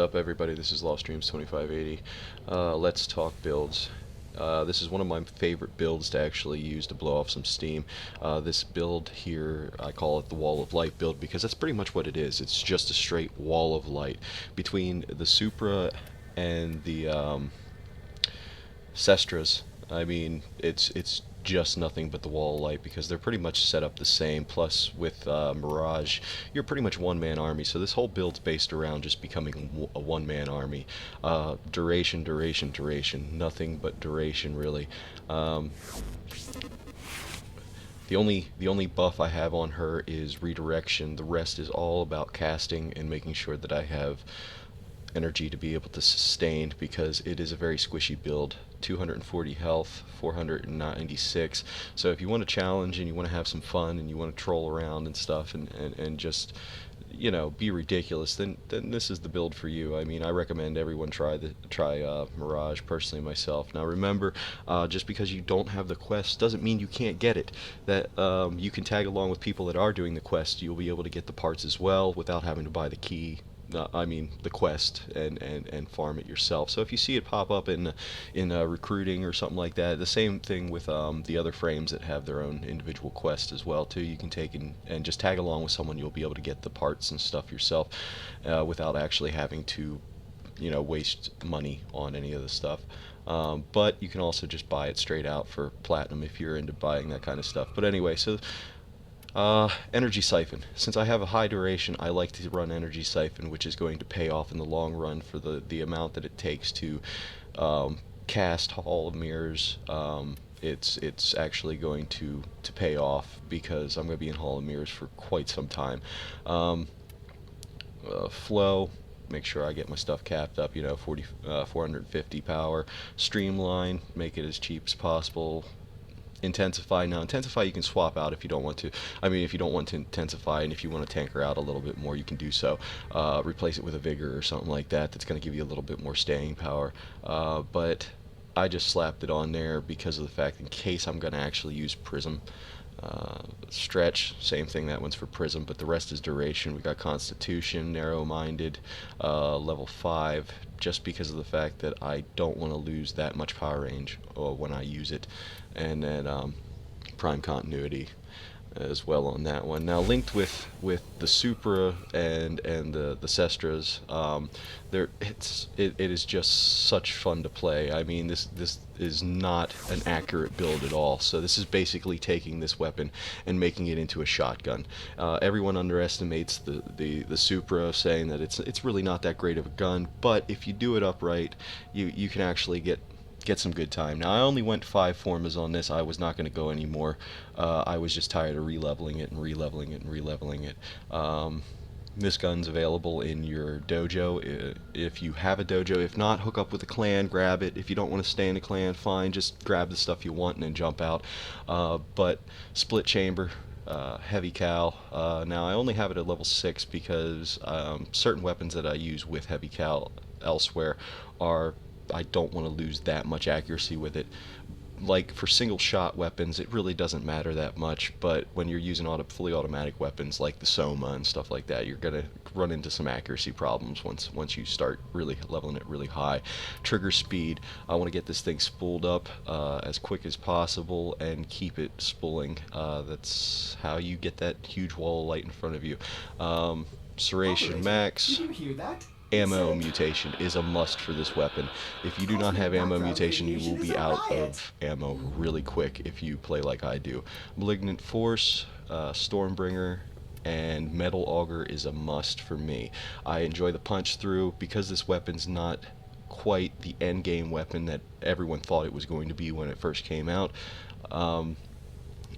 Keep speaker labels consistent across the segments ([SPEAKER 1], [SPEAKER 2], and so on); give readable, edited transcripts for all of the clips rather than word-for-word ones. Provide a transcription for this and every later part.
[SPEAKER 1] Up everybody, this is Lost Dreams 2580. Let's talk builds. This is one of my favorite builds to actually use to blow off some steam. This build here, I call it the Wall of Light build because that's pretty much what it is. It's just a straight wall of light. Between the Supra and the Cestras, I mean, it's just nothing but the wall of light because they're pretty much set up the same. Plus, with Mirage, you're pretty much one-man army. So this whole build's based around just becoming a one-man army. Duration, duration, duration. Nothing but duration, really. The only buff I have on her is redirection. The rest is all about casting and making sure that I have energy to be able to sustain because it is a very squishy build. 240 health, 496. So if you want to challenge and you want to have some fun and you want to troll around and stuff and just be ridiculous, then this is the build for you. I mean, I recommend everyone try Mirage. Personally, myself. Now remember, just because you don't have the quest doesn't mean you can't get it. That you can tag along with people that are doing the quest. You'll be able to get the parts as well without having to buy the key. I mean the quest and farm it yourself. So if you see it pop up in recruiting or something like that, the same thing with the other frames that have their own individual quest as well too. You can take and just tag along with someone. You'll be able to get the parts and stuff yourself without actually having to waste money on any of the stuff. But you can also just buy it straight out for platinum if you're into buying that kind of stuff. But anyway, so energy siphon. Since I have a high duration, I like to run energy siphon, which is going to pay off in the long run for the amount that it takes to cast Hall of Mirrors. It's actually going to pay off because I'm going to be in Hall of Mirrors for quite some time. Flow. Make sure I get my stuff capped up, 450 power. Streamline, make it as cheap as possible. Intensify. Now intensify you can swap out if you don't want to. I mean, if you don't want to intensify and if you want to tanker out a little bit more, you can do so. Replace it with a vigor or something like that. That's going to give you a little bit more staying power. But I just slapped it on there because of the fact in case I'm going to actually use prism. Stretch, same thing, that one's for prism, but the rest is duration. We got constitution, narrow-minded, level 5, just because of the fact that I don't want to lose that much power range when I use it. And then prime continuity as well on that one. Now linked with the Supra and the Cestras, it is just such fun to play. I mean, this is not an accurate build at all. So this is basically taking this weapon and making it into a shotgun. Everyone underestimates the Supra, saying that it's really not that great of a gun, but if you do it upright, you can actually get some good time. Now I only went 5 formas on this. I was not going to go anymore. I was just tired of releveling it and releveling it and releveling it. This gun's available in your dojo if you have a dojo. If not, hook up with a clan, grab it. If you don't want to stay in a clan, fine, just grab the stuff you want and then jump out. But split chamber, heavy cal. Now I only have it at level 6 because certain weapons that I use with heavy cal elsewhere I don't want to lose that much accuracy with it. Like for single shot weapons, it really doesn't matter that much, but when you're using fully automatic weapons like the Soma and stuff like that, you're gonna run into some accuracy problems once you start really leveling it really high. Trigger speed, I want to get this thing spooled up as quick as possible and keep it spooling. That's how you get that huge wall of light in front of you. Serration max.
[SPEAKER 2] Did you hear that?
[SPEAKER 1] Ammo mutation is a must for this weapon. If you do not have ammo mutation, you will be out of ammo really quick if you play like I do. Malignant Force, Stormbringer, and Metal Auger is a must for me. I enjoy the punch through because this weapon's not quite the end game weapon that everyone thought it was going to be when it first came out.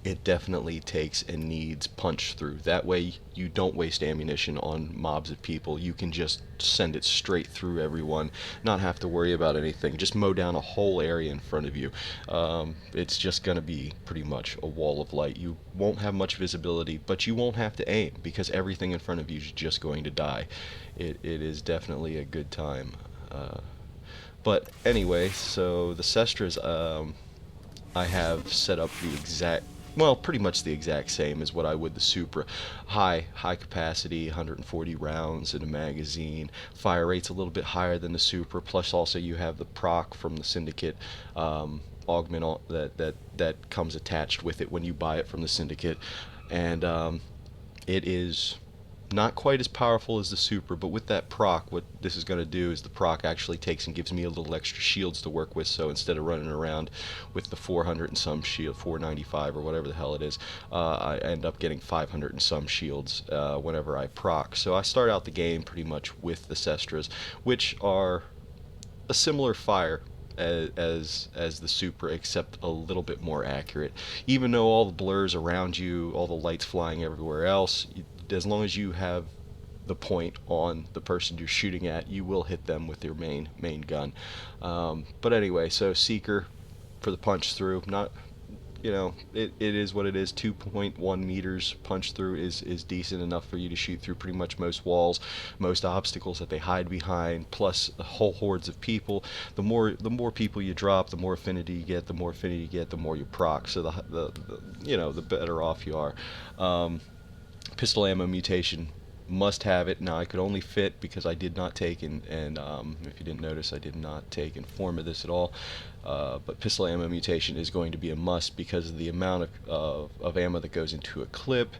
[SPEAKER 1] It definitely takes and needs punch through. That way you don't waste ammunition on mobs of people. You can just send it straight through everyone, not have to worry about anything. Just mow down a whole area in front of you. It's just going to be pretty much a wall of light. You won't have much visibility, but you won't have to aim because everything in front of you is just going to die. It is definitely a good time. But anyway, so the Cestras, I have set up the exact well, pretty much the exact same as what I would the Supra. High capacity, 140 rounds in a magazine. Fire rate's a little bit higher than the Supra. Plus, also you have the proc from the Syndicate augment that comes attached with it when you buy it from the Syndicate, and it is not quite as powerful as the Supra, but with that proc, what this is going to do is the proc actually takes and gives me a little extra shields to work with. So instead of running around with the 400 and some shield, 495 or whatever the hell it is, I end up getting 500 and some shields whenever I proc. So I start out the game pretty much with the Cestras, which are a similar fire as the Supra, except a little bit more accurate. Even though all the blurs around you, all the lights flying everywhere else, as long as you have the point on the person you're shooting at, you will hit them with your main gun. But anyway, so Seeker for the punch through, not, you know, it is what it is. 2.1 meters punch through is decent enough for you to shoot through pretty much most walls, most obstacles that they hide behind, plus whole hordes of people. The more people you drop, the more affinity you get. The more affinity you get, the more you proc. So the you know, the better off you are. Pistol ammo mutation, must have it. Now I could only fit because I did not take, and if you didn't notice, I did not take Inform of this at all. But pistol ammo mutation is going to be a must because of the amount of ammo that goes into a clip.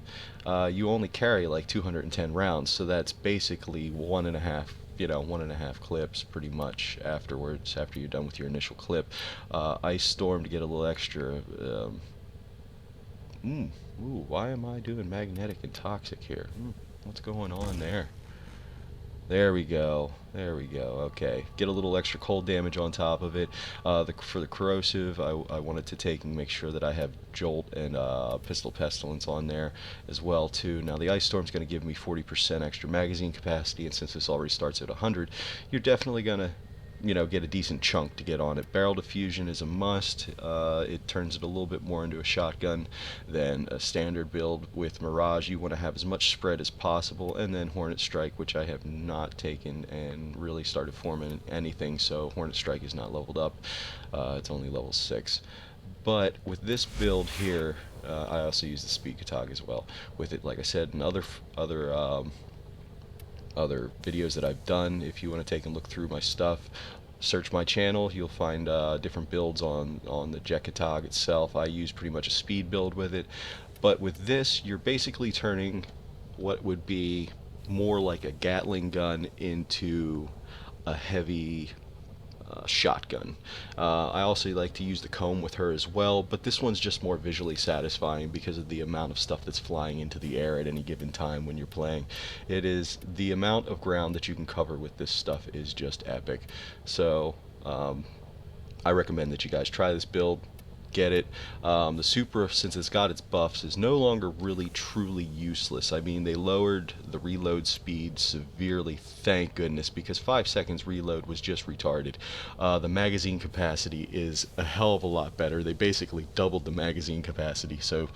[SPEAKER 1] You only carry like 210 rounds, so that's basically 1.5 clips pretty much afterwards, after you're done with your initial clip. Ice Storm to get a little extra. Ooh, why am I doing magnetic and toxic here? What's going on there? There we go. There we go. Okay. Get a little extra cold damage on top of it. For the corrosive, I wanted to take and make sure that I have Jolt and Pistol Pestilence on there as well too. Now the Ice Storm's going to give me 40% extra magazine capacity, and since this already starts at 100, you're definitely going to, you know, get a decent chunk to get on it. Barrel diffusion is a must. It turns it a little bit more into a shotgun than a standard build. With Mirage, you want to have as much spread as possible, and then Hornet Strike, which I have not taken and really started forming anything, so Hornet Strike is not leveled up. It's only level 6. But with this build here, I also use the Speed Katag as well with it. Like I said, and other videos that I've done. If you want to take and look through my stuff, search my channel, you'll find different builds on the Jet Katag itself. I use pretty much a speed build with it, but with this you're basically turning what would be more like a Gatling gun into a heavy shotgun. I also like to use the comb with her as well, but this one's just more visually satisfying because of the amount of stuff that's flying into the air at any given time when you're playing. It is, the amount of ground that you can cover with this stuff is just epic. So I recommend that you guys try this build. Get it. The Supra, since it's got its buffs, is no longer really truly useless. I mean, they lowered the reload speed severely, thank goodness, because 5 seconds reload was just retarded. The magazine capacity is a hell of a lot better. They basically doubled the magazine capacity, so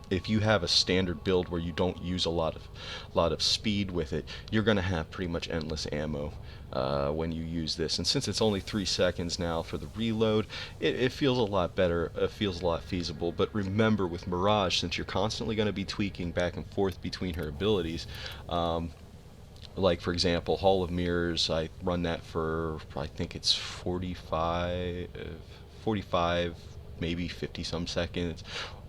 [SPEAKER 1] if you have a standard build where you don't use a lot of speed with it, you're going to have pretty much endless ammo when you use this. And since it's only 3 seconds now for the reload, it feels a lot better. It feels a lot feasible. But remember, with Mirage, since you're constantly going to be tweaking back and forth between her abilities, like for example, Hall of Mirrors, I run that for, I think it's 45, maybe 50 some seconds,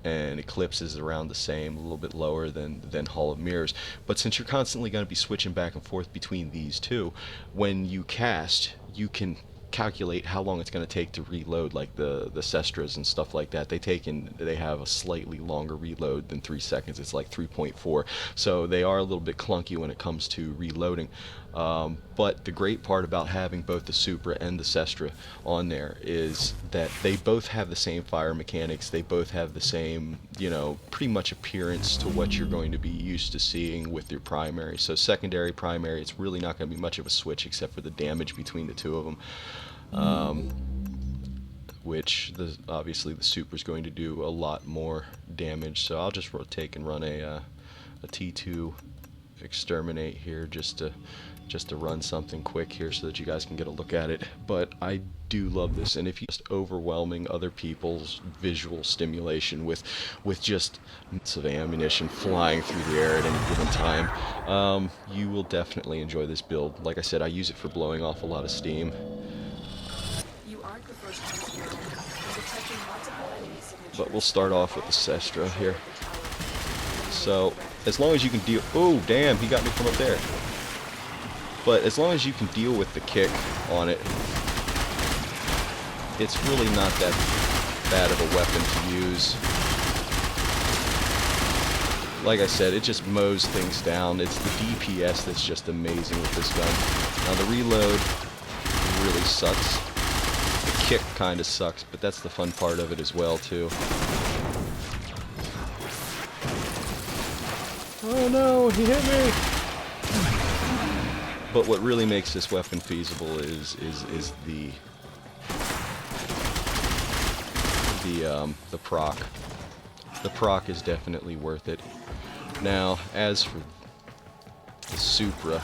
[SPEAKER 1] and Eclipse is around the same, a little bit lower than Hall of Mirrors. But since you're constantly going to be switching back and forth between these two, when you cast, you can calculate how long it's going to take to reload. Like the Cestras and stuff like that, they have a slightly longer reload than 3 seconds. It's like 3.4, so they are a little bit clunky when it comes to reloading. But the great part about having both the Supra and the Cestra on there is that they both have the same fire mechanics. They both have the same, you know, pretty much appearance to what you're going to be used to seeing with your primary. So secondary, primary, it's really not going to be much of a switch except for the damage between the two of them. Which obviously the Supra is going to do a lot more damage. So I'll just take and run a T2 Exterminate here just to just to run something quick here so that you guys can get a look at it. But I do love this, and if you just overwhelming other people's visual stimulation with just lots of ammunition flying through the air at any given time, you will definitely enjoy this build. Like I said, I use it for blowing off a lot of steam. But we'll start off with the Cestra here. So, as long as you can deal... Oh, damn, he got me from up there. But as long as you can deal with the kick on it, it's really not that bad of a weapon to use. Like I said, it just mows things down. It's the DPS that's just amazing with this gun. Now, the reload really sucks. The kick kind of sucks, but that's the fun part of it as well, too. Oh no, he hit me! But what really makes this weapon feasible is the proc. The proc is definitely worth it. Now, as for the Supra,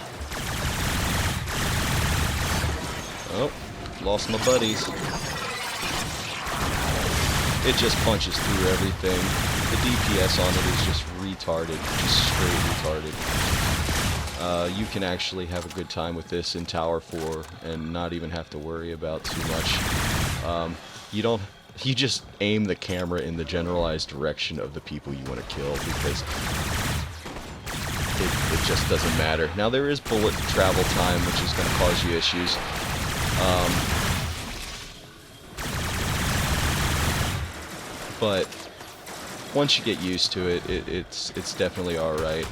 [SPEAKER 1] oh, lost my buddies. It just punches through everything. The DPS on it is just retarded, just straight retarded. You can actually have a good time with this in Tower 4 and not even have to worry about too much. You just aim the camera in the generalized direction of the people you want to kill, because it just doesn't matter. Now, there is bullet travel time, which is going to cause you issues. But once you get used to it, it's definitely all right.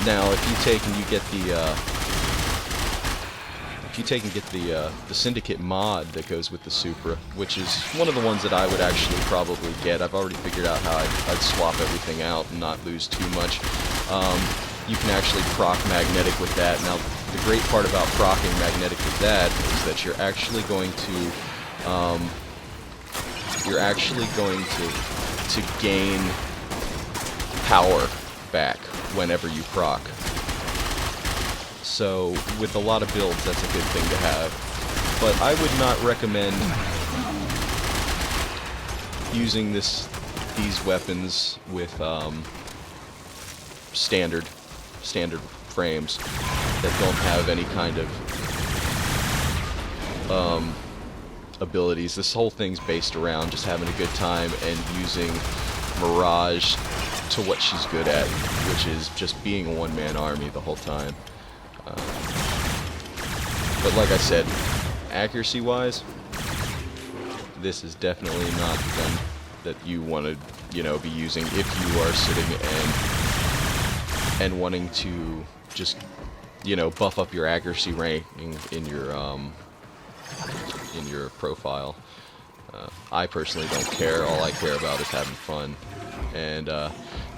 [SPEAKER 1] Now, if you take and you get the Syndicate mod that goes with the Supra, which is one of the ones that I would actually probably get. I've already figured out how I'd swap everything out and not lose too much. You can actually proc magnetic with that. Now, the great part about procking magnetic with that is that you're actually going to gain power back whenever you proc. So with a lot of builds, that's a good thing to have. But I would not recommend using these weapons with standard frames that don't have any kind of abilities. This whole thing's based around just having a good time and using Mirage to what she's good at, which is just being a one-man army the whole time. But like I said, accuracy-wise, this is definitely not the gun that you want to, be using if you are sitting and wanting to just, buff up your accuracy ranking in your profile. I personally don't care. All I care about is having fun, and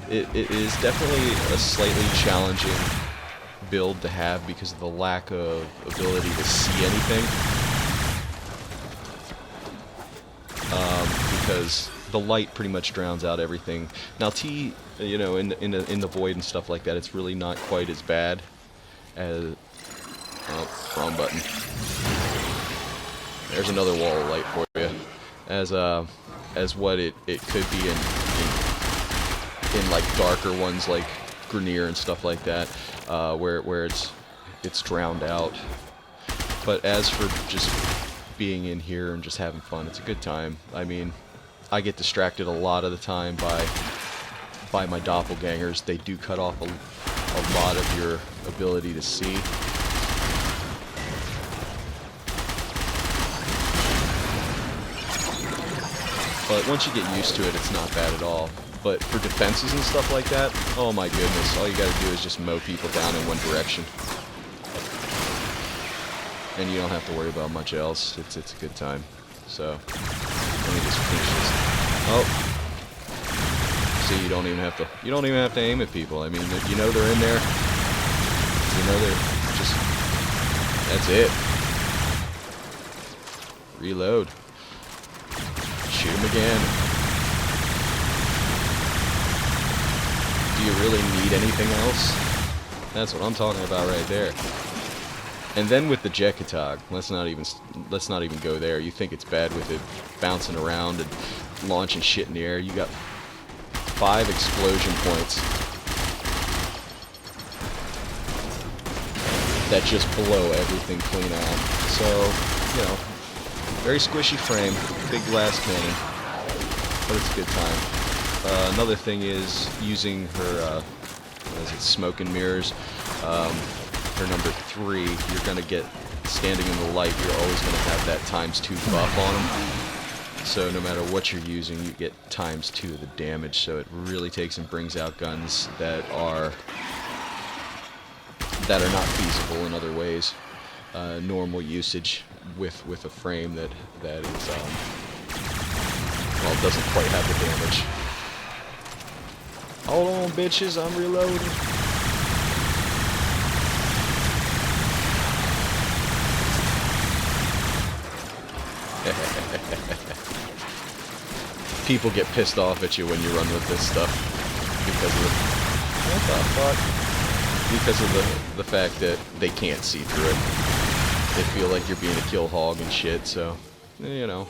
[SPEAKER 1] it is definitely a slightly challenging build to have because of the lack of ability to see anything. Because the light pretty much drowns out everything. Now, in the void and stuff like that, it's really not quite as bad as. Oh, wrong button. There's another wall of light for you. As what it could be in like darker ones like Grenier and stuff like that, where it's drowned out. But as for just being in here and just having fun, it's a good time. I mean, I get distracted a lot of the time by my doppelgangers. They do cut off a lot of your ability to see. But once you get used to it, it's not bad at all. But for defenses and stuff like that, oh my goodness, all you gotta do is just mow people down in one direction. And you don't have to worry about much else. It's a good time. So, let me just finish this. Oh. See, you don't even have to aim at people. I mean, you know they're in there. You know they're just, that's it. Reload. Shoot him again. Do you really need anything else? That's what I'm talking about right there. And then with the Jekatog, let's not even go there. You think it's bad with it bouncing around and launching shit in the air. You got 5 explosion points that just blow everything clean out. So, you know, very squishy frame, big blast cannon, but it's a good time. Another thing is using her, what is it, smoke and mirrors. Her number 3, you're going to get, standing in the light, you're always going to have that ×2 buff on them. So no matter what you're using, you get ×2 of the damage, so it really takes and brings out guns that are not feasible in other ways. Normal usage with a frame that is, well, doesn't quite have the damage. Hold on, bitches, I'm reloading. People get pissed off at you when you run with this stuff because of the fact that they can't see through it. They feel like you're being a kill hog and shit, so, you know.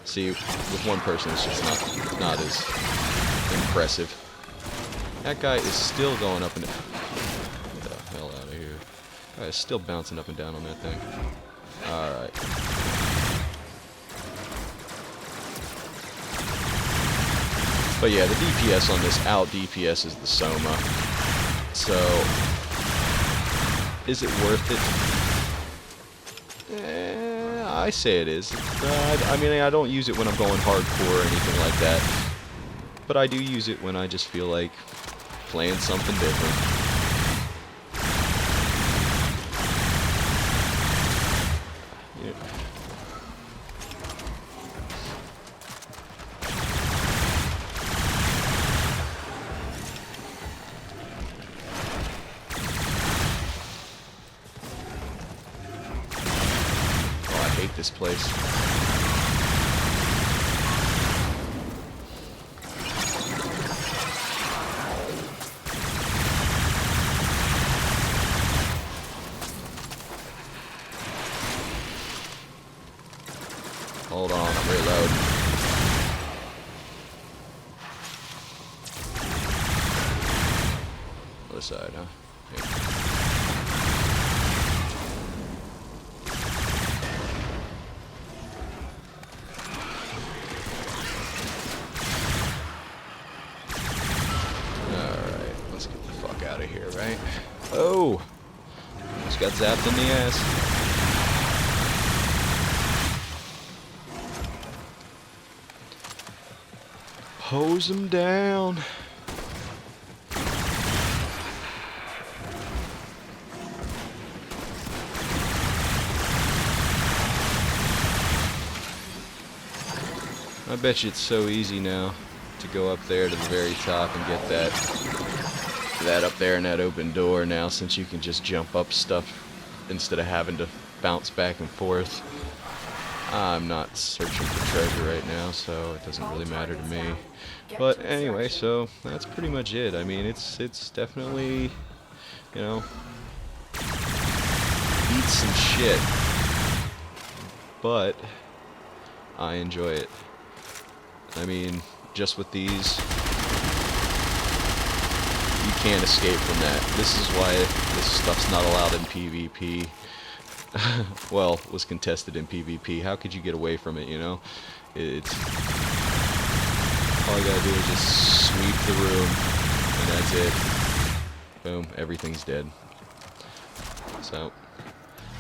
[SPEAKER 1] See, with one person it's just not as impressive. That guy is still going up and down. Get the hell out of here. That guy is still bouncing up and down on that thing. Alright. But yeah, the DPS on this out DPS is the Soma. So, is it worth it? I say it is. I mean, I don't use it when I'm going hardcore or anything like that. But I do use it when I just feel like playing something different. This place. Hold on, I'm reloading. Other side, huh? Yeah. Out of here, right? Oh! Just got zapped in the ass. Hose him down. I bet you it's so easy now to go up there to the very top and get that up there in that open door now, since you can just jump up stuff instead of having to bounce back and forth. I'm not searching for treasure right now, so it doesn't really matter to me. But anyway, so that's pretty much it. I mean, it's definitely, you know, eats some shit, but I enjoy it. I mean, just with these, you can't escape from that. This is why this stuff's not allowed in PvP. Well, was contested in PvP. How could you get away from it, you know? It's all you gotta do is just sweep the room, and that's it. Boom, everything's dead. So,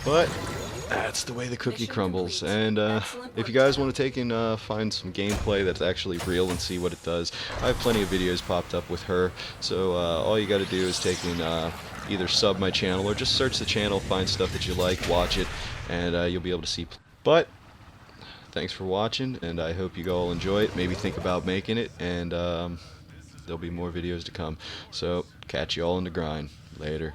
[SPEAKER 1] but that's the way the cookie crumbles. And if you guys want to take and find some gameplay that's actually real and see what it does, I have plenty of videos popped up with her. So all you got to do is take and either sub my channel or just search the channel, find stuff that you like, watch it, and you'll be able to see. But thanks for watching, and I hope you all enjoy it. Maybe think about making it, and there'll be more videos to come. So catch you all in the grind. Later.